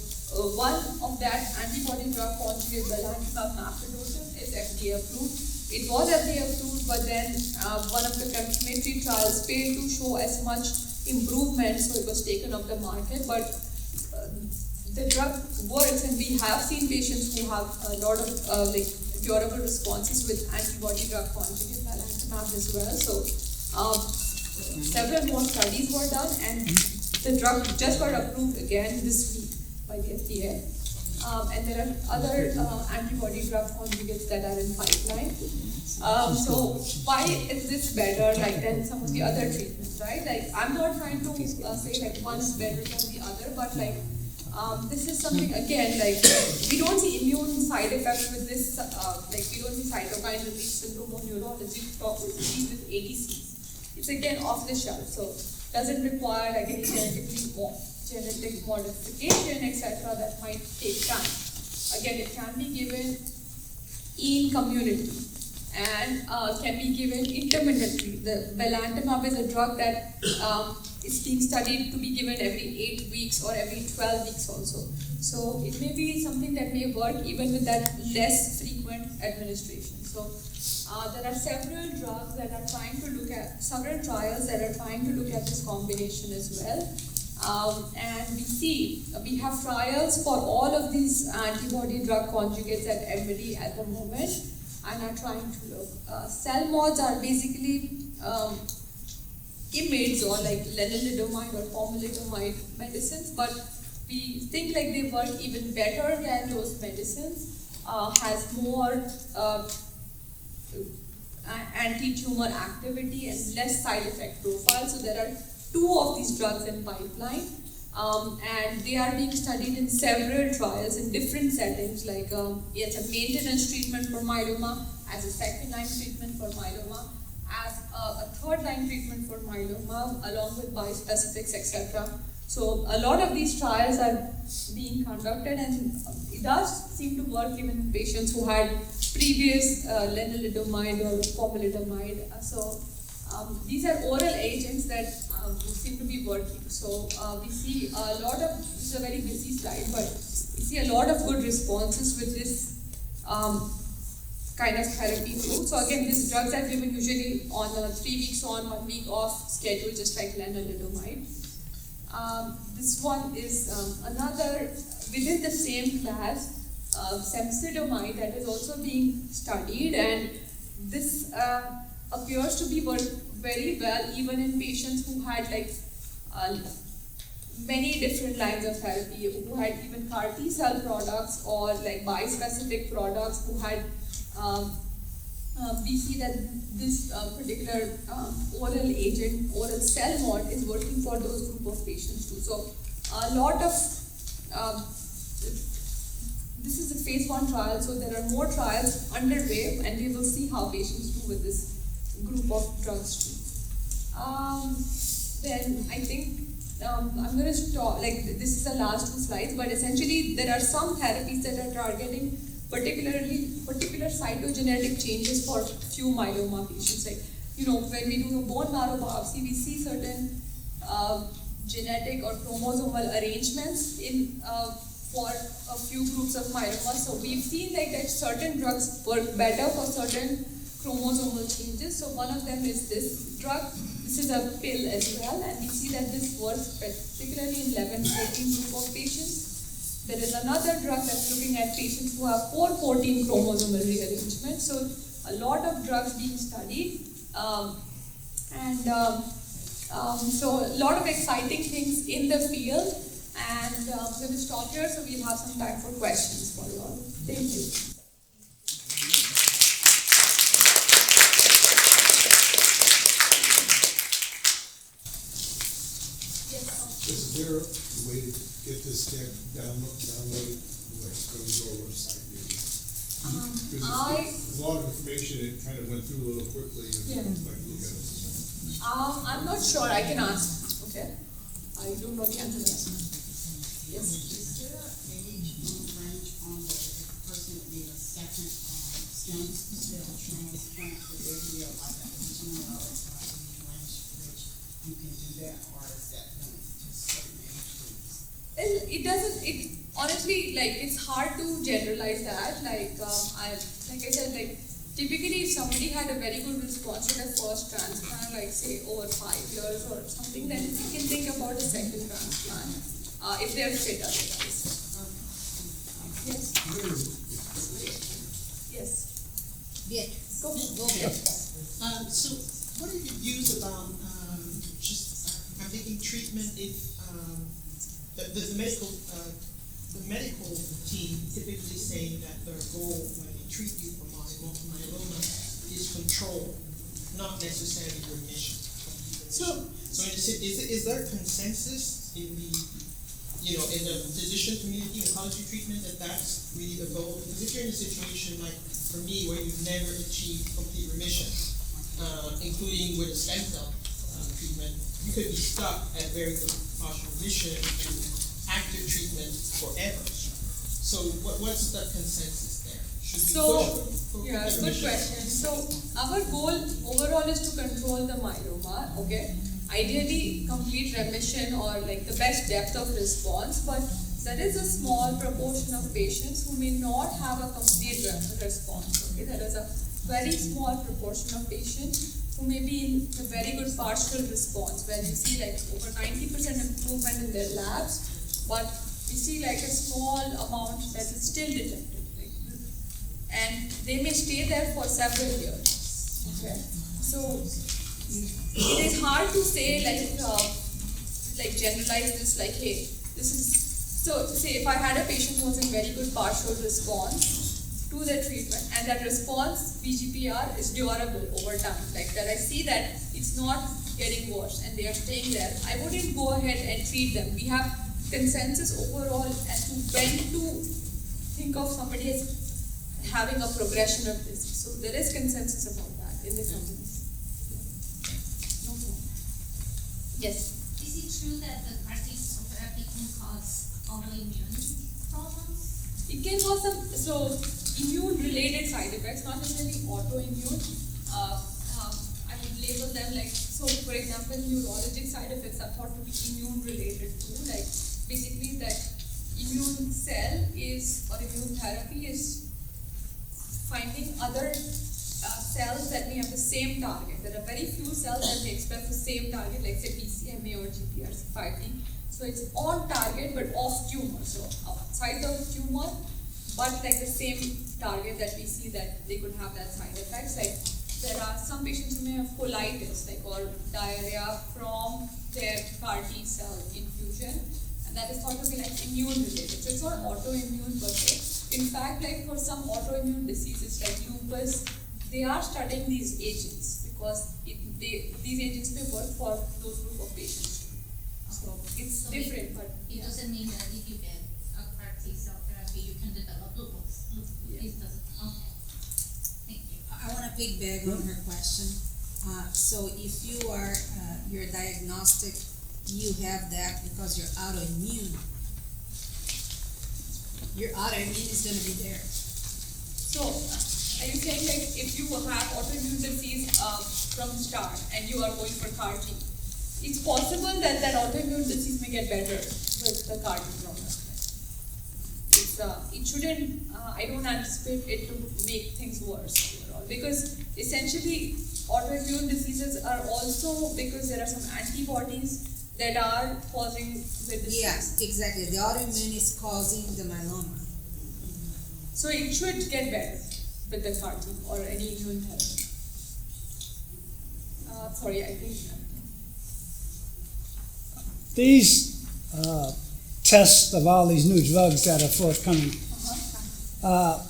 one of that antibody drug conjugate, belantamab mafodotin, is FDA approved. It was FDA approved, but then one of the confirmatory trials failed to show as much improvement, so it was taken off the market. But the drug works, and we have seen patients who have a lot of like durable responses with antibody drug conjugate belantamab as well. So several more studies were done, and the drug just got approved again this week by the FDA. And there are other antibody drug conjugates that are in pipeline. So why is this better like than some of the other treatments, right? Like, I'm not trying to say like one is better than the other, but like this is something, again, like we don't see immune side effects with this, like we don't see cytokine release syndrome or neurology talk with ADCs. It's again off the shelf, so doesn't require like any genetic modification, etc. that might take time. Again, it can be given in community and can be given intermittently. The belantamab is a drug that is being studied to be given every 8 weeks or every 12 weeks also. So it may be something that may work even with that less frequent administration. So there are several drugs that are trying to look at, several trials that are trying to look at this combination as well. And we have trials for all of these antibody drug conjugates at Emory at the moment and are trying to look. Cell mods are basically IMiDs or like lenalidomide or pomalidomide medicines, but we think like they work even better than those medicines, has more anti-tumor activity and less side effect profile. So there are 2 of these drugs in pipeline, and they are being studied in several trials in different settings, like it's a maintenance treatment for myeloma, as a second-line treatment for myeloma, as a third-line treatment for myeloma, along with bispecifics, etc. So a lot of these trials are being conducted, and it does seem to work even in patients who had previous lenalidomide or pomalidomide. So these are oral agents that seem to be working. So we see a lot of, this is a very busy slide, but we see a lot of good responses with this kind of therapy too. So again, these drugs are given usually on a 3 weeks on, 1 week off schedule, just like lenalidomide. This one is another within the same class, cemsidomide, that is also being studied, and this appears to be work very well even in patients who had like many different lines of therapy, who had even CAR T cell products or like bispecific products, who had we see that this particular oral agent, oral cell mod, is working for those group of patients too. So a lot of this is a phase 1 trial, so there are more trials underway, and we will see how patients do with this group of drugs too. Then I think I'm going to stop, like this is the last 2 slides, but essentially there are some therapies that are targeting particular cytogenetic changes for few myeloma patients. Like, when we do a bone marrow biopsy, we see certain genetic or chromosomal arrangements in for a few groups of myeloma. So we've seen like that certain drugs work better for certain chromosomal changes. So one of them is this drug. This is a pill as well, and we see that this works particularly in 11-14 group of patients. There is another drug that's looking at patients who have 4-14 chromosomal rearrangement. So a lot of drugs being studied, so a lot of exciting things in the field. And I'm going to stop here, so we'll have some time for questions for you all. Thank you. Is there a way to get this deck downloaded? Like, go to our website maybe? There's a lot of information, it kind of went through a little quickly. Yeah. I'd like to look at it. I'm not sure, I can ask, okay? I don't know the answer to that. Yes? Is there an age range on the person that need a second stem cell transplant? Would there be a like a 18 or a age range which you can do that, or is that limited to certain age groups? It doesn't, honestly, like, it's hard to generalize that, like I said, like, typically if somebody had a very good response to their first transplant, like say over 5 years or something, then you can think about a second transplant, if they're fit otherwise. Yes? Yes? Yes. Go. So, what are your views about I'm thinking treatment if the medical team typically say that their goal when they treat you for myeloma is control, not necessarily remission. So is there consensus in the in the physician community, oncology treatment, that that's really the goal? Because if you're in a situation like for me where you've never achieved complete remission, including with a stem cell treatment, you could be stuck at very good partial remission and active treatment forever. So what's the consensus there? Should we push for Yeah, good remission? question. So our goal overall is to control the myeloma, okay? Ideally complete remission or like the best depth of response, but there is a small proportion of patients who may not have a complete response, okay? There is a very small proportion of patients who may be in a very good partial response, where you see like over 90% improvement in their labs, but we see like a small amount that is still detected, and they may stay there for several years. Okay, so it is hard to say like generalize this like, hey, this is so. Say if I had a patient who was in very good partial response to the treatment, and that response VGPR is durable over time, like that I see that it's not getting worse and they are staying there, I wouldn't go ahead and treat them. We have consensus overall as to when to think of somebody as having a progression of disease. So there is consensus about that in the company. No problem. Yes. Is it true that the CAR T cell therapy can cause autoimmune problems? It can cause some immune-related side effects, not necessarily autoimmune. I would label them like, so for example, neurologic side effects are thought to be immune-related too. Like basically that immune cell or immune therapy is finding other cells that may have the same target. There are very few cells that may express the same target, like say BCMA or GPRC5D. So it's on target but off tumor. So outside the tumor, but like the same target that we see that they could have that side effects. Like there are some patients who may have colitis, like or diarrhea from their CAR T cell infusion, and that is thought to be like immune related. So it's not autoimmune per se. In fact, like for some autoimmune diseases like lupus, they are studying these agents because these agents may work for those group of patients. So it's So different, but It doesn't mean that if you get a CAR T cell therapy, you can develop lupus. Yeah. It doesn't. Okay. Thank you. I want to piggyback on her question. So if you are, your diagnostic, you have that because you're autoimmune. Your autoimmune is going to be there. so are you saying like if you have autoimmune disease from start and you are going for CAR T, it's possible that that autoimmune disease may get better with the CAR T program? It shouldn't, I don't anticipate it to make things worse overall, because essentially autoimmune diseases are also because there are some antibodies that are causing the disease. Yes, exactly. The autoimmune is causing the myeloma. So it should get better with the CAR T or any immune therapy. Sorry, I think. These tests of all these new drugs that are forthcoming,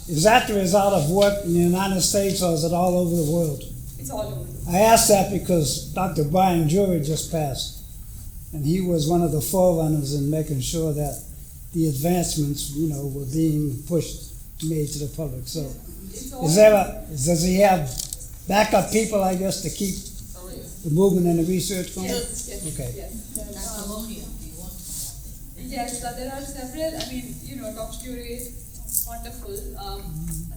is that the result of work in the United States or is it all over the world? It's all over. I asked that because Dr. Brian Jury just passed, and he was one of the forerunners in making sure that the advancements, were being pushed made to the public, so. It's all. Does he have backup people, I guess, to keep the movement and the research going? Yes, yes, Okay. yes. Dr. Lonia, do you want to come up? Yes, there are several, I mean, Dr. Curie is wonderful.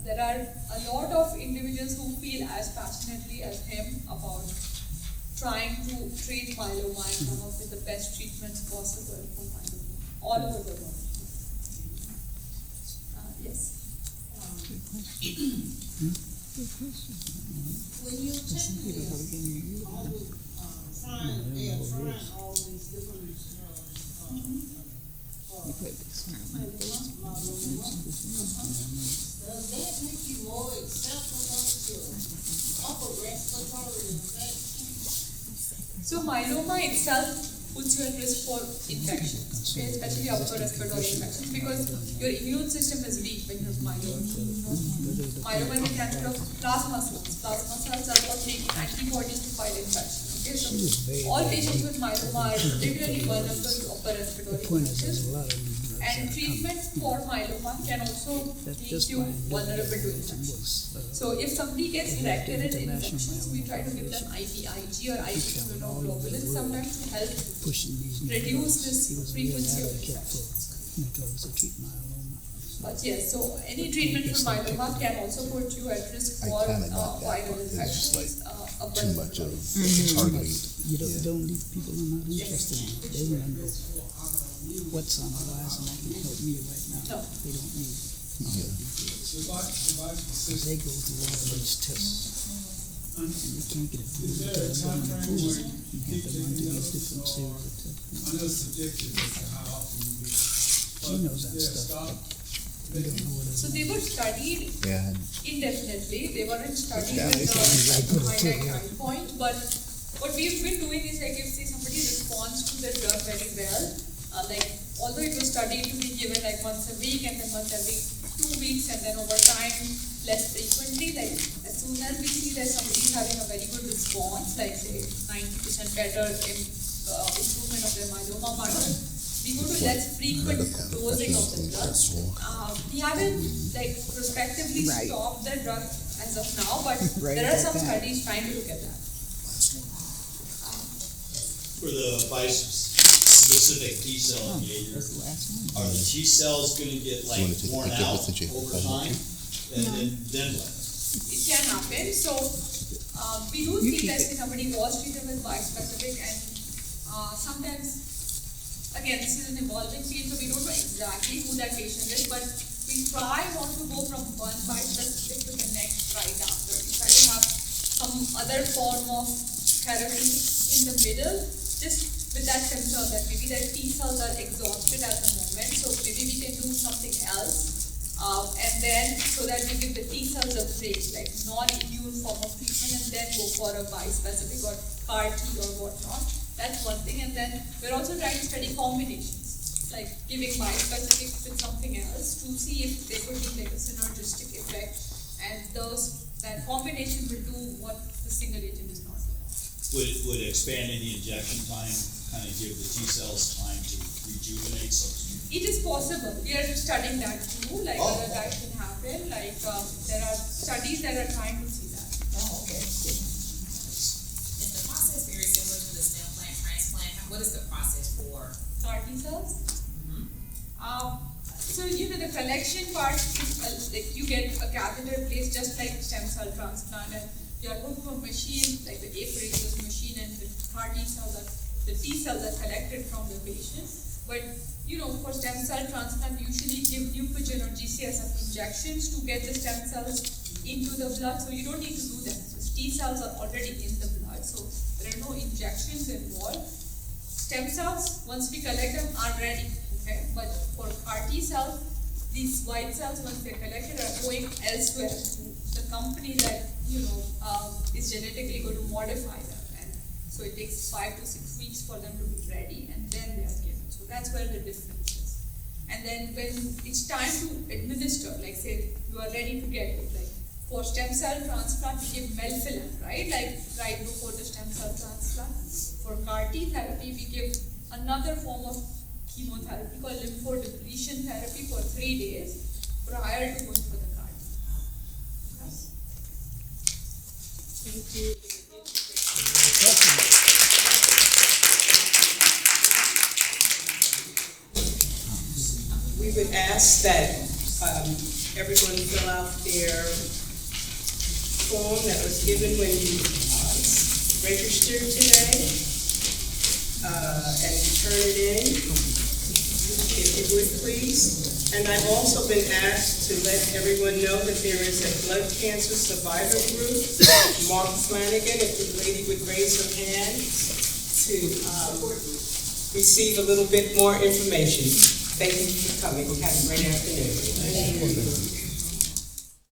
There are a lot of individuals who feel as passionately as him about trying to treat myeloma and come up with the best treatments possible for myeloma all over the world. Yes. When you check this, all the, they are trying all these different, does that make you more acceptable to upper respiratory infections? So myeloma itself puts you at risk for infections, okay, especially upper respiratory infections, because your immune system is weak when you have myeloma. Myeloma is a cancer of plasma cells. Plasma cells are what make antibodies to fight infection. Okay, so all patients with myeloma are particularly vulnerable to upper respiratory infections. And treatment for myeloma can also make you vulnerable to infections. So if somebody gets recurrent infections, we try to give them IVIG or IV immunoglobulin sometimes to help reduce this frequency of infections. But yes, so any treatment for myeloma can also put you at risk for viral infections. Too much of targeting. Don't leave people who are not interested in it. They want to know what's on the horizon that can help me right now. No. They don't need all the details. They go through all those tests. And they can't get it through because they're not approved. You have to run through these different series of tests. I know it's subjective as to how often you get. She knows that stuff, but we don't know what it So is. they were studied Yeah. indefinitely. They weren't studied Yeah, with I the go to finite yeah. time point. But what we've been doing is like if say somebody responds to the drug very well, like although it was studied to be given like once a week and then once every 2 weeks and then over time less frequently, like as soon as we see that somebody is having a very good response, like say 90% better improvement of their myeloma burden, we go to less frequent dosing of the drug. We haven't like prospectively stopped the drug as of now, but there are some studies trying to look at that. For the bispecific T cell engager, are the T cells gonna get like You wanna take a worn picture out with the J- over time? And then what? It can happen. So we do see that if somebody was treated with bispecific and sometimes, again, this is an evolving field, so we don't know exactly who that patient is, but we try not to go from one bispecific to the next right after. We try to have some other form of therapy in the middle, just with that concern that maybe their T cells are exhausted at the moment, so maybe we can do something else. And then, so that we give the T cells a break, like non-immune form of treatment, and then go for a bispecific or CAR T or whatnot. That's one thing. And then we're also trying to study combinations, like giving bispecific with something else to see if there could be like a synergistic effect, and that combination will do what the single agent is not doing. Would expanding the injection time kind of give the T cells time to rejuvenate, so to speak? It is possible. We are studying that too, like Oh. whether that can happen. Like there are studies that are trying to see that. Oh, okay. Is the process very similar to the stem plant transplant? What is the process for? CAR T cells. So the collection part is like you get a catheter placed just like stem cell transplant, and you are hooked to a machine like the apheresis machine, and the CAR T cells the T cells are collected from the patient. But for stem cell transplant, we usually give Neupogen or GCSF injections to get the stem cells into the blood, so you don't need to do that. So T cells are already in the blood, so there are no injections involved. Stem cells, once we collect them, are ready, okay? But for CAR T cells, these white cells, once they're collected, are going elsewhere to the company that, is genetically going to modify them. And so it takes 5 to 6 weeks for them to be ready, and then they are given. So that's where the difference is. And then when it's time to administer, like say you are ready to get it, like for stem cell transplant, we give melphalan, right? Like right before the stem cell transplant. For CAR T therapy, we give another form of chemotherapy called lymphodepletion therapy for 3 days, prior to going for the card. We would ask that everyone fill out their form that was given when you registered today, and turn it in, if you would please. And I've also been asked to let everyone know that there is a blood cancer survivor group, Mark Flanagan, if the lady would raise her hand to receive a little bit more information. Thank you for coming. Have a great afternoon.